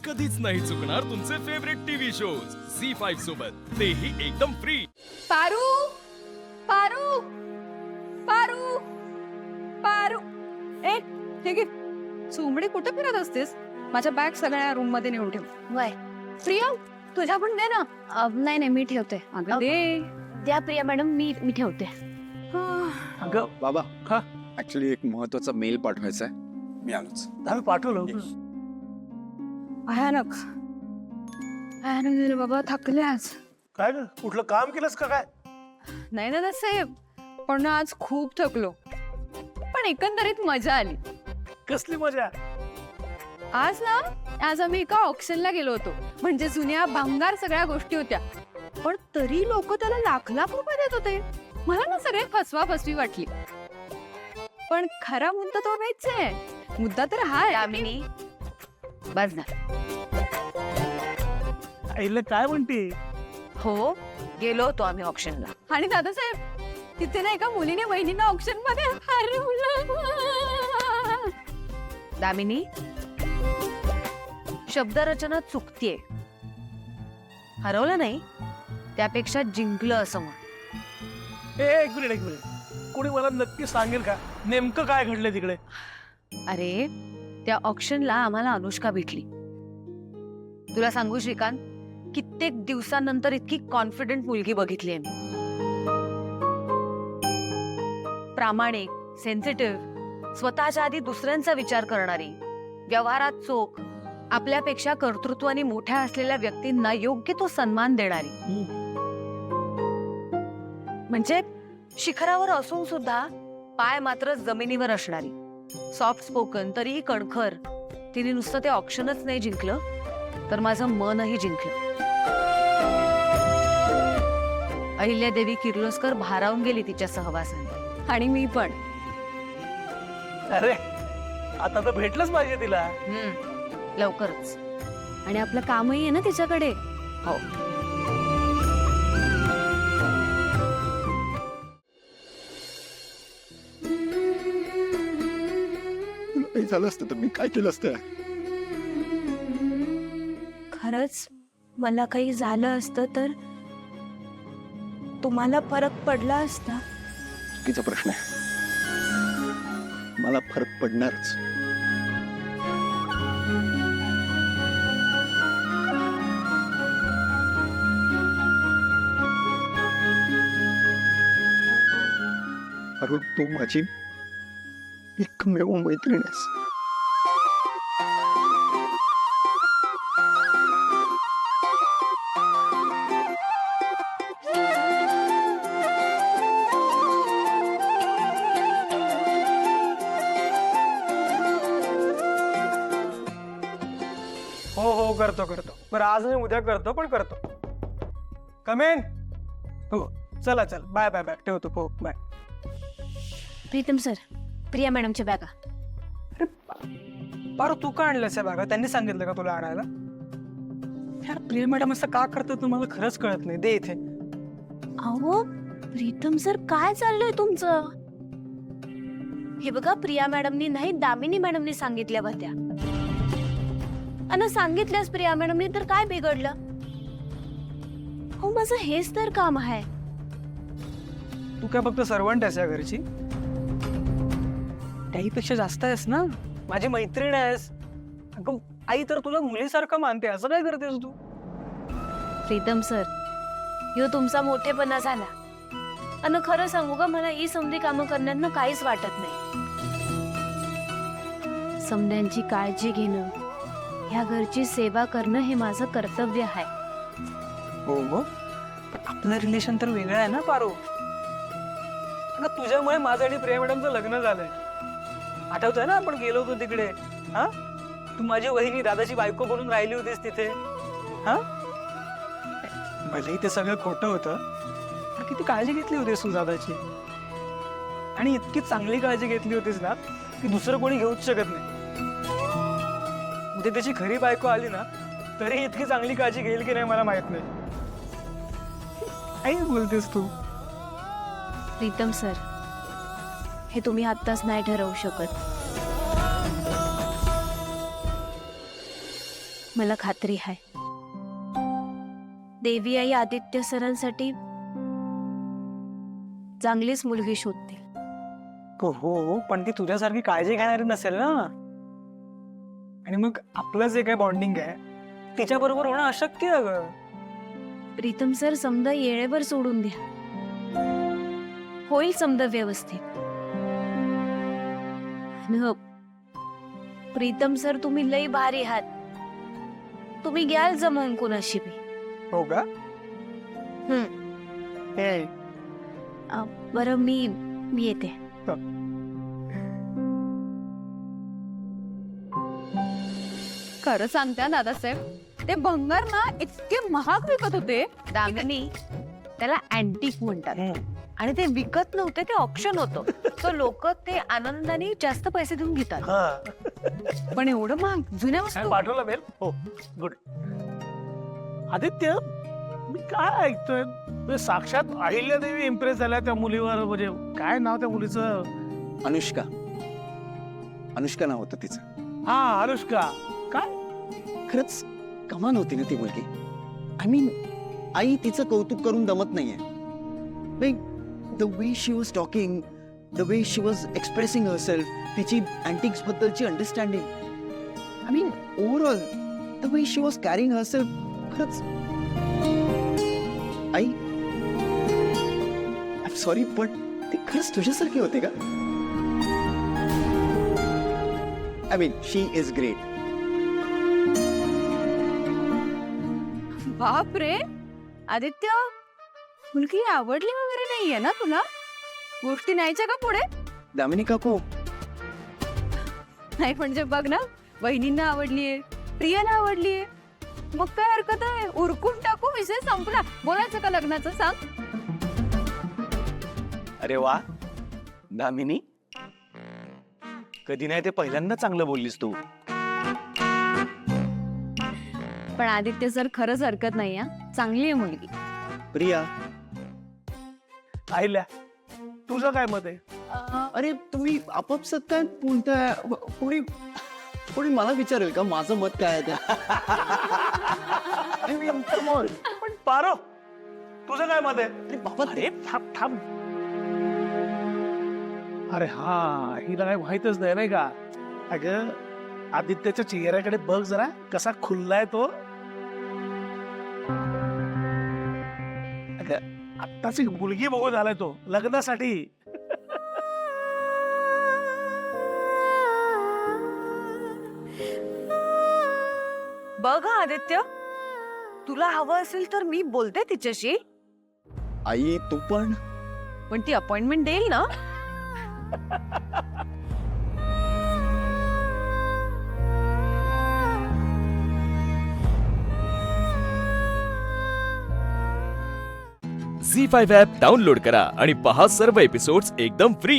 कधीच नाही चुकणार तुमचे फेवरेट टीव्ही शोज झी5 सोबत, तेही एकदम फ्री। पारू पारू पारू पारू ए ठीक आहे, चुमडी कुठे फिरत असतेस? माझ्या बॅग सगळ्या रूम मध्ये नेऊन ठेव। वय प्रिया तुझ्या पण दे ना। नाही नाही मी ठेवते. अगं दे। द्या प्रिया मॅडम, मी ठेवते. अगं बाबा हा ऍक्च्युली एक महत्वाचा मेल पाठवायचा आहे, मी आलोच. आम्ही पाठवलं. भयानक भयानक झालं बाबा, थकले आज। काय ग, कुठलं काम केलंस का काय? नाही ना साहेब, पण ना आज खूप थकलो, पण एकंदरीत मजा आली। कसली मजा? आज आम्ही एका ऑक्शनला गेलो होतो, म्हणजे जुन्या भंगार सगळ्या गोष्टी होत्या, पण तरी लोक त्याला लाख लाख रुपये देत होते। मला ना सगळे फसवा फसवी वाटली, पण खरा मुद्दा तो नाहीच आहे। मुद्दा तर हा आहे दामिनी, बस ना. आईला काय म्हणते? हो, गेलो होतो आम्ही ऑप्शनला. आणि दादासाहेब, तिथे ना एका मुलीने बहिणींना ऑक्शन मध्ये हरवलं। दामिनी, शब्दरचना चुकतीये. हरवलं नाही, त्यापेक्षा जिंकलं असं म्हण. एक मिनिट, कोणी मला नक्की सांगेल का नेमकं काय घडलंय तिकडे? अरे, त्या ऑक्शनला आम्हाला अनुष्का भेटली. तुला सांगू श्रीकांत, कित्येक दिवसांनंतर इतकी कॉन्फिडंट मुलगी बघितली मी. प्रामाणिक, सेन्सिटिव्ह, स्वतःच्या आधी दुसऱ्यांचा विचार करणारी, व्यवहारात चोख, आपल्यापेक्षा कर्तृत्वाने मोठ्या असलेल्या व्यक्तींना योग्य तो सन्मान देणारी. म्हणजे शिखरावर असून सुद्धा पाय मात्र जमिनीवर असणारी. सॉफ्ट स्पोकन, तरीही कणखर. तिने नुसतं ते ऑक्शनच नाही जिंकलं, तर माझं मनही जिंकलं. अहिल्यादेवी किर्लोस्कर भारावून गेली तिच्या सहवासाने. आणि मी पण. अरे, आता तर भेटलंच पाहिजे तिला. लवकरच. आणि आपलं कामही आहे ना तिच्याकडे. हो. काही झालं असतं तर मी काय केलं असतं? खरंच मला काही झालं असतं तर तुम्हाला फरक पडला असता? चुकीचा प्रश्न आहे. मला फरक पडणारच. अरुण, तू माझी एकमेव मैत्रीण आहेस. हो करतो. बरं, आज नाही उद्या करतो, पण करतो. कमेन. हो, चला बाय ठेवतो. हो, बाय. प्रीतम सर, प्रिया मॅडमच्या बॅगा. अरे पारू, तू का आणलंस या बागा? त्यांनी सांगितलं का तुला आणायला? यार, प्रिया मॅडम असं का करतात तुम्हाला खरंच कळत नाही. दे इथे. अहो प्रीतम सर, काय चाललंय तुमचं? हे बघा, प्रिया मॅडमनी नाही, दामिनी मॅडमनी सांगितल्या होत्या. आणि सांगितल्यास प्रिया मॅडमनी तर काय बिघडलं? हो, माझं हेच तर काम आहे. तू काय फक्त सर्वंट आहेस या घरची? त्याहीपेक्षा जास्त आहेस ना. माझी मैत्रीण आहेस. अगं, आई तर तुला मुलीसारखं मानते. असं काय करतेस तू? प्रीतम सर, ह्यो तुमचा मोठेपणा झाला. आणि खरं सांगू का, मला ही समधी कामं करण्यात काहीच वाटत नाही. समध्यांची काळजी घेणं, ह्या घरची सेवा करणं हे माझं कर्तव्य आहे. हो, आपलं रिलेशन तर वेगळं आहे ना पारू. अगं, तुझ्यामुळे माझं आणि प्रिया मॅडमचं लग्न झालंय. आठवतंय ना आपण गेलो होतो तिकडे? हा, तू माझी वहिनी दादाची बायको बनून राहिली होतीस तिथे. हा, भलेही ते सगळं खोटं होतं, पण किती काळजी घेतली होतीस तू दादाची. आणि इतकी चांगली काळजी घेतली होतीस ना की दुसरं कोणी घेऊच शकत नाही. उद्या त्याची खरी बायको आली ना तरी इतकी चांगली काळजी घेईल की नाही मला माहित नाही. काय बोलतेस तू? प्रीतम सर, हे तुम्ही आत्ताच नाही ठरवू शकत. मला खात्री आहे देवी आई आदित्य सरांसाठी चांगलीच मुलगी शोधते. हो पण ती तुझ्यासारखी काळजी घेणारी नसेल ना. आणि मग आपलं जे काय बॉन्डिंग आहे तिच्या बरोबर होणं अशक्य आहे ग. प्रीतम सर समजा येळेवर सोडून द्या, होईल समजा व्यवस्थित. न, प्रीतम सर तुम्ही लई भारी आहात, तुम्ही घ्याल जमवून कोणाशी बी. हो का? हे बरं मी येते. खरं सांगत्या दादासाहेब, ते भंगार ना इतके महाग विकत होते. दामिनी, त्याला अँटिक म्हणतात. आणि ते विकत नव्हते, ते ऑप्शन होतं. तर लोक ते आनंदाने जास्त पैसे देऊन घेतात. पण एवढं महाग जुन्या वस्तू. पाठवलं मेल. हो गुड. आदित्य, मी काय ऐकतोय, म्हणजे साक्षात अहिल्यादेवी इम्प्रेस झाल्या त्या मुलीवर. म्हणजे काय नाव त्या मुलीचं? अनुष्का. अनुष्का नाव होतं तिचं. हा, अनुष्का. काय खरंच कमाल होती ना ती मुलगी. आय मीन, आई तिचं कौतुक करून दमत नाहीये. The way she was talking, the way she was expressing herself, तिची अँटिक्स बद्दलची understanding, I mean overall the way she was carrying herself. खरंच आई, आय एम सॉरी, पण ती खरंच तुझ्यासारखी होते का? I mean, she is great. बाप रे आदित्य, मुलगी आवडली वगैरे नाहीये ना तुला? गोष्टी न्यायच्या का पुढे? दामिनी काकू, नाही म्हणजे बघ ना, बहिणींना आवडलीये, प्रियाला आवडलीये, मग काय हरकत आहे? उरकून टाकू, विषय संपला. बोलायचं का लग्नाचं, सांग. अरे वा दामिनी, कधी नाही ते पहिल्यांदा चांगलं बोललीस तू. पण आदित्य सर खरंच हरकत नाही, चांगली आहे मुलगी. प्रिया, अहिल्या, तुझं काय मत आहे? अरे तुम्ही आपापसात काय बोलताय? कोणी कोणी मला विचारेल का माझं मत काय आहे ते? I mean, come on. पण पारो, तुझं काय मत आहे? अरे बाबा, अरे थांब थांब. अरे हा, हिला काय माहितच नाही का? अगं, आदित्यच्या चेहऱ्याकडे बघ जरा, कसा खुललाय तो. अगं, आत्ताच एक मुलगी बघून आलाय तो लग्नासाठी. बघ हा आदित्य, तुला हवं असेल तर मी बोलते तिच्याशी. आई तू पण. पण ती अपॉइंटमेंट देईल ना? झी 5 ॲप डाउनलोड करा आणि पहा सर्व एपिसोड्स एकदम फ्री.